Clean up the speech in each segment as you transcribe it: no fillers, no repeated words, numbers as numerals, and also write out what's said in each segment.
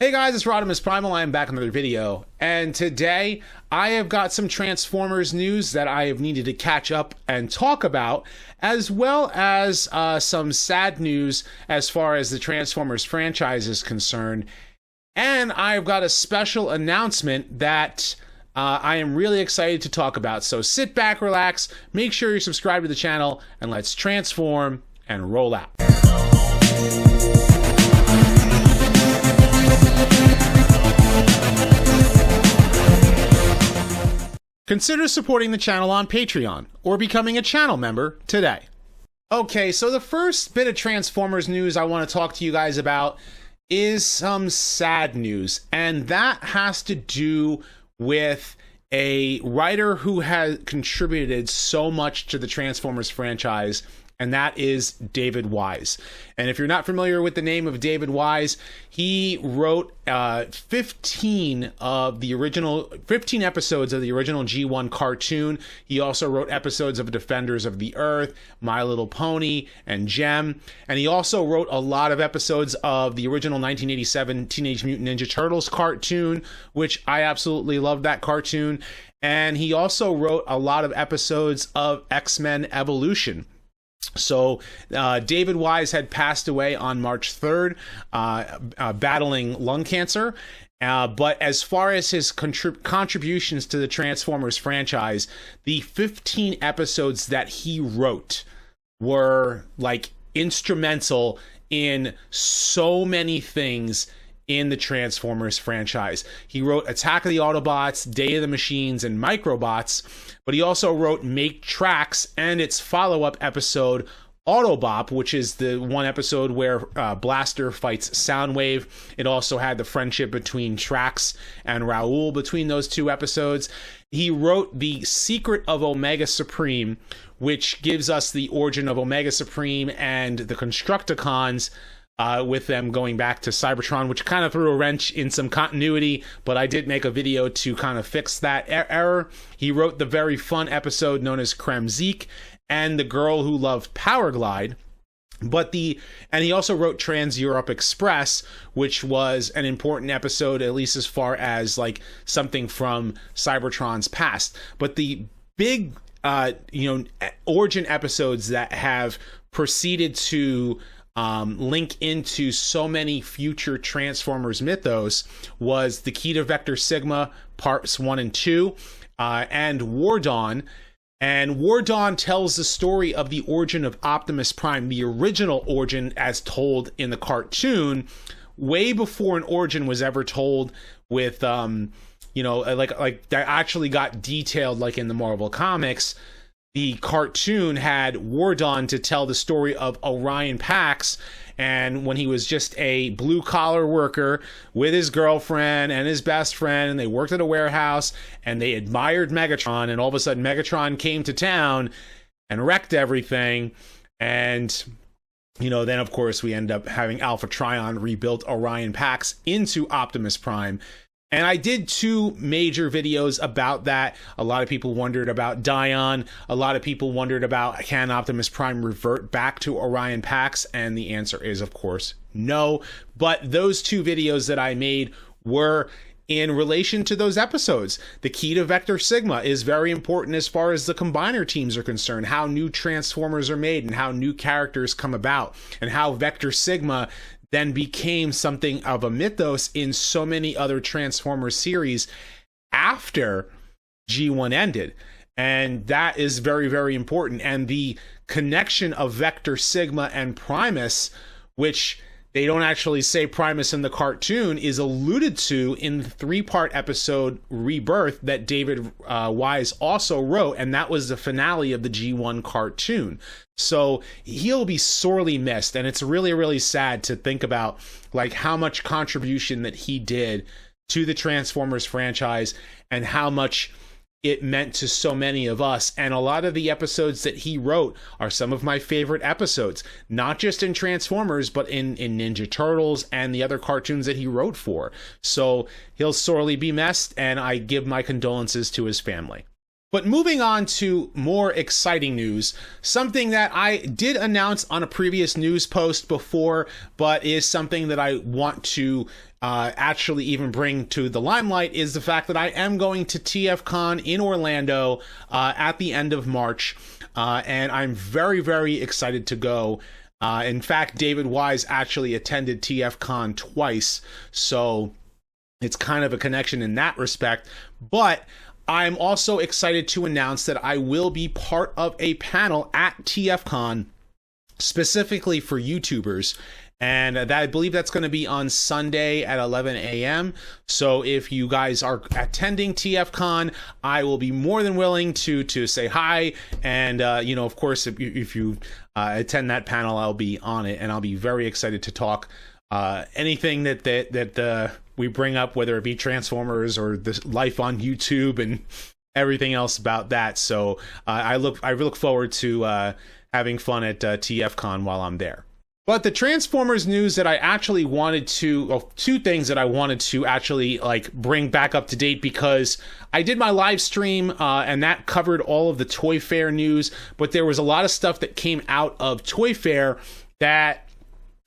Hey guys, it's Rodimus Primal. I am back in another video, and today I have got some Transformers news that I have needed to catch up and talk about, as well as some sad news as far as the Transformers franchise is concerned. And I've got a special announcement that I am really excited to talk about. So sit back, relax, make sure you're subscribed to the channel, and let's transform and roll out. Consider supporting the channel on Patreon or becoming a channel member today. Okay, so the first bit of Transformers news I want to talk to you guys about is some sad news, and that has to do with a writer who has contributed so much to the Transformers franchise, and that is David Wise. And if you're not familiar with the name of David Wise, he wrote 15 episodes of the original G1 cartoon. He also wrote episodes of Defenders of the Earth, My Little Pony, and Gem. And he also wrote a lot of episodes of the original 1987 Teenage Mutant Ninja Turtles cartoon, which I absolutely love that cartoon. And he also wrote a lot of episodes of X-Men Evolution. So David Wise had passed away on March 3rd, battling lung cancer. But as far as his contributions to the Transformers franchise, the 15 episodes that he wrote were like instrumental in so many things in the Transformers franchise. He wrote Attack of the Autobots, Day of the Machines, and Microbots, but he also wrote Make Tracks and its follow-up episode, Autobop, which is the one episode where Blaster fights Soundwave. It also had the friendship between Trax and Raoul between those two episodes. He wrote The Secret of Omega Supreme, which gives us the origin of Omega Supreme and the Constructicons, with them going back to Cybertron, which kind of threw a wrench in some continuity, but I did make a video to kind of fix that error. He wrote the very fun episode known as Kremzeek and The Girl Who Loved Powerglide. And he also wrote Trans-Europe Express, which was an important episode, at least as far as like something from Cybertron's past. But the big origin episodes that have proceeded to link into so many future Transformers mythos was The Key to Vector Sigma parts 1 and 2, and War Dawn. And War Dawn tells the story of the origin of Optimus Prime, the original origin as told in the cartoon, way before an origin was ever told with like that actually got detailed like in the Marvel comics. The cartoon had War Dawn to tell the story of Orion Pax, and when he was just a blue-collar worker with his girlfriend and his best friend, and they worked at a warehouse, and they admired Megatron, and all of a sudden Megatron came to town and wrecked everything, and then of course we end up having Alpha Trion rebuilt Orion Pax into Optimus Prime. And I did 2 major videos about that. A lot of people wondered about Dion. A lot of people wondered about, can Optimus Prime revert back to Orion Pax? And the answer is, of course, no. But those 2 videos that I made were in relation to those episodes. The Key to Vector Sigma is very important as far as the combiner teams are concerned, how new Transformers are made and how new characters come about, and how Vector Sigma then became something of a mythos in so many other Transformers series after G1 ended. And that is very, very important. And the connection of Vector Sigma and Primus, which they don't actually say Primus in the cartoon, is alluded to in the 3-part episode Rebirth that David Wise also wrote, and that was the finale of the G1 cartoon. So he'll be sorely missed, and it's really, really sad to think about like how much contribution that he did to the Transformers franchise and how much it meant to so many of us. And a lot of the episodes that he wrote are some of my favorite episodes, not just in Transformers, but in Ninja Turtles and the other cartoons that he wrote for. So he'll sorely be missed, and I give my condolences to his family. But moving on to more exciting news, something that I did announce on a previous news post before, but is something that I want to actually even bring to the limelight, is the fact that I am going to TFCon in Orlando at the end of March, and I'm very, very excited to go. In fact, David Wise actually attended TFCon twice, so it's kind of a connection in that respect. But I'm also excited to announce that I will be part of a panel at TFCon specifically for YouTubers. And I believe that's going to be on Sunday at 11 a.m. So if you guys are attending TFCon, I will be more than willing to say hi. And, of course, if you attend that panel, I'll be on it. And I'll be very excited to talk anything that we bring up, whether it be Transformers or the life on YouTube and everything else about that. So I look forward to having fun at TFCon while I'm there. But the Transformers news that I actually wanted to, well, two things that I wanted to actually bring back up to date, because I did my live stream and that covered all of the Toy Fair news, but there was a lot of stuff that came out of Toy Fair that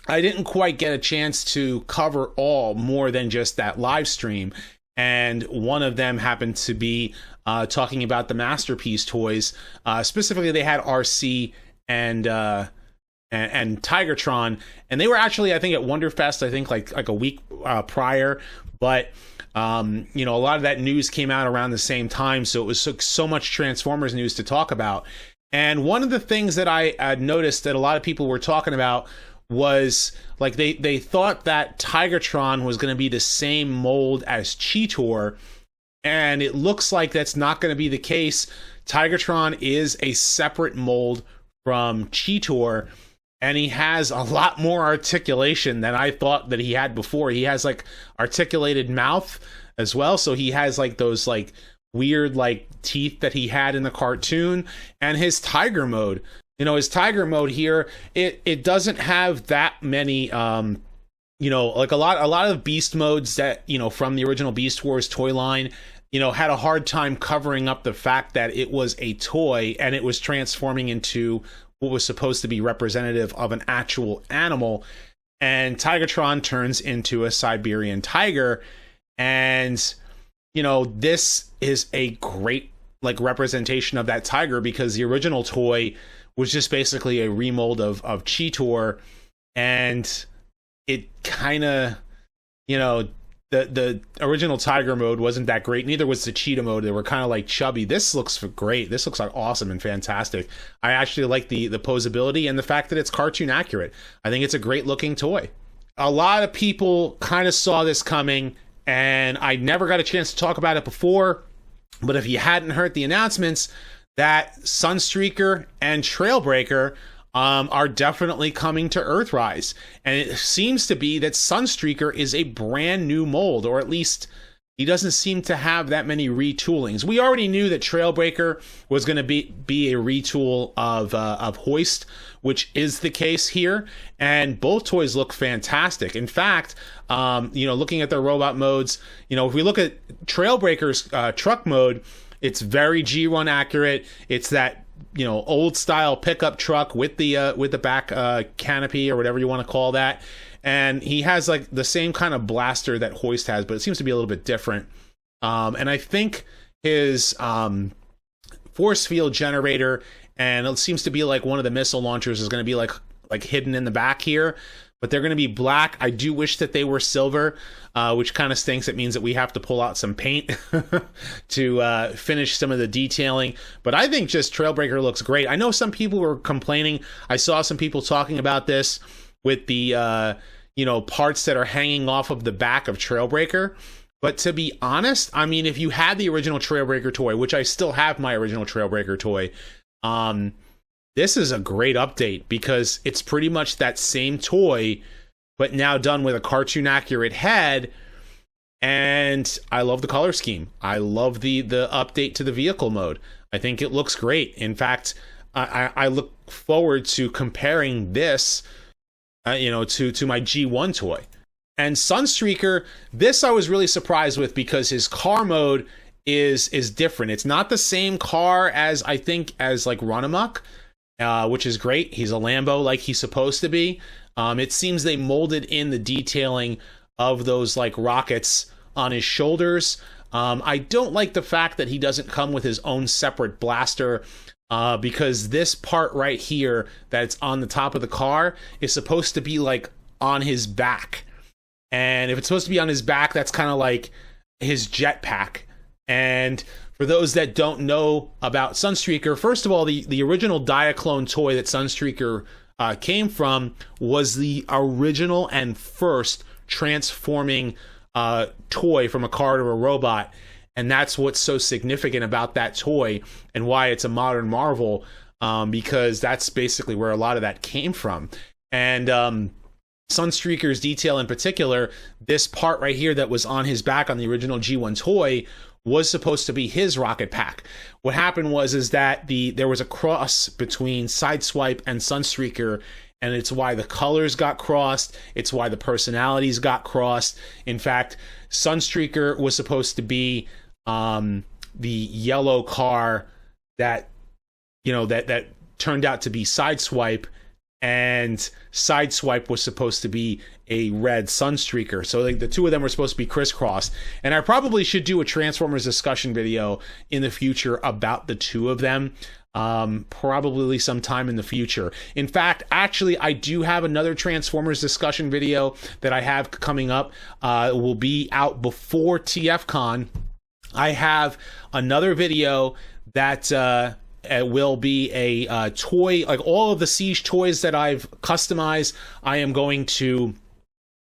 I didn't quite get a chance to cover all more than just that live stream. And one of them happened to be talking about the Masterpiece toys. Specifically, they had RC and Tigatron, and they were actually, I think, at Wonderfest, I think like a week prior. But a lot of that news came out around the same time, so it was so much Transformers news to talk about. And one of the things that I noticed that a lot of people were talking about was they thought that Tigatron was going to be the same mold as Cheetor, and it looks like that's not going to be the case. Tigatron is a separate mold from Cheetor, and he has a lot more articulation than I thought that he had before. He has articulated mouth as well, so he has those weird teeth that he had in the cartoon. And his tiger mode, his tiger mode here, it doesn't have that many a lot of beast modes that from the original Beast Wars toy line had a hard time covering up the fact that it was a toy and it was transforming into what was supposed to be representative of an actual animal. And Tigatron turns into a Siberian tiger, and this is a great representation of that tiger, because the original toy was just basically a remold of Cheetor, and it kind of the original tiger mode wasn't that great. Neither was the cheetah mode. They were kind of chubby. This looks great. This looks awesome and fantastic. I actually like the posability and the fact that it's cartoon accurate. I think it's a great looking toy. A lot of people kind of saw this coming, and I never got a chance to talk about it before. But if you hadn't heard the announcements, that Sunstreaker and Trailbreaker are definitely coming to Earthrise. And it seems to be that Sunstreaker is a brand new mold, or at least he doesn't seem to have that many retoolings. We already knew that Trailbreaker was going to be a retool of Hoist, which is the case here. And both toys look fantastic. In fact, looking at their robot modes, if we look at Trailbreaker's truck mode, it's very G1 accurate. It's that old style pickup truck with the back canopy, or whatever you want to call that. And he has the same kind of blaster that Hoist has, but it seems to be a little bit different. And I think his force field generator, and it seems to be one of the missile launchers, is going to be like hidden in the back here. But they're going to be black. I do wish that they were silver, which kind of stinks. It means that we have to pull out some paint to finish some of the detailing. But I think just Trailbreaker looks great. I know some people were complaining. I saw some people talking about this with the parts that are hanging off of the back of Trailbreaker. But to be honest, I mean, if you had the original Trailbreaker toy, which I still have my original Trailbreaker toy, this is a great update, because it's pretty much that same toy, but now done with a cartoon accurate head. And I love the color scheme. I love the update to the vehicle mode. I think it looks great. In fact, I look forward to comparing this, to my G1 toy. And Sunstreaker, this I was really surprised with, because his car mode is different. It's not the same car as I think as like Run Amok, which is great. He's a Lambo like he's supposed to be. It seems they molded in the detailing of those like rockets on his shoulders. I don't like the fact that he doesn't come with his own separate blaster, because this part right here that's on the top of the car is supposed to be like on his back. And if it's supposed to be on his back, that's kind of like his jetpack. And for those that don't know about Sunstreaker, first of all, the original Diaclone toy that Sunstreaker came from was the original and first transforming toy from a car to a robot. And that's what's so significant about that toy and why it's a modern marvel, because that's basically where a lot of that came from. And Sunstreaker's detail in particular, this part right here that was on his back on the original G1 toy was supposed to be his rocket pack. What happened was that there was a cross between Sideswipe and Sunstreaker, and it's why the colors got crossed. It's why the personalities got crossed. In fact, Sunstreaker was supposed to be the yellow car that, you know, that turned out to be Sideswipe, and Sideswipe was supposed to be a red Sunstreaker. So like the two of them were supposed to be crisscrossed. And I probably should do a Transformers discussion video in the future about the two of them, probably sometime in the future. In fact, actually, I do have another Transformers discussion video that I have coming up. It will be out before TFCon. I have another video that it will be a toy, like all of the Siege toys that I've customized. I am going to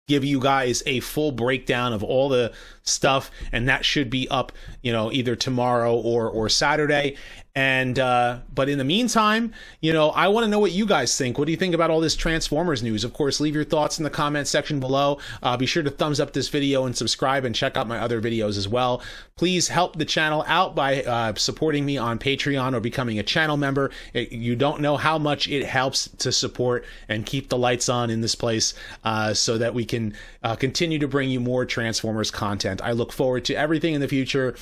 give you guys a full breakdown of all the stuff, and that should be up, you know, either tomorrow or Saturday. And but in the meantime, you know, I want to know what you guys think. What do you think about all this Transformers news? Of course, leave your thoughts in the comment section below. Be sure to thumbs up this video and subscribe, and check out my other videos as well. Please help the channel out by supporting me on Patreon or becoming a channel member. You don't know how much it helps to support and keep the lights on in this place, so that we can continue to bring you more Transformers content. I look forward to everything in the future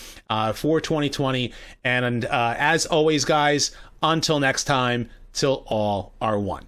for 2020. And as always, guys, until next time, till all are one.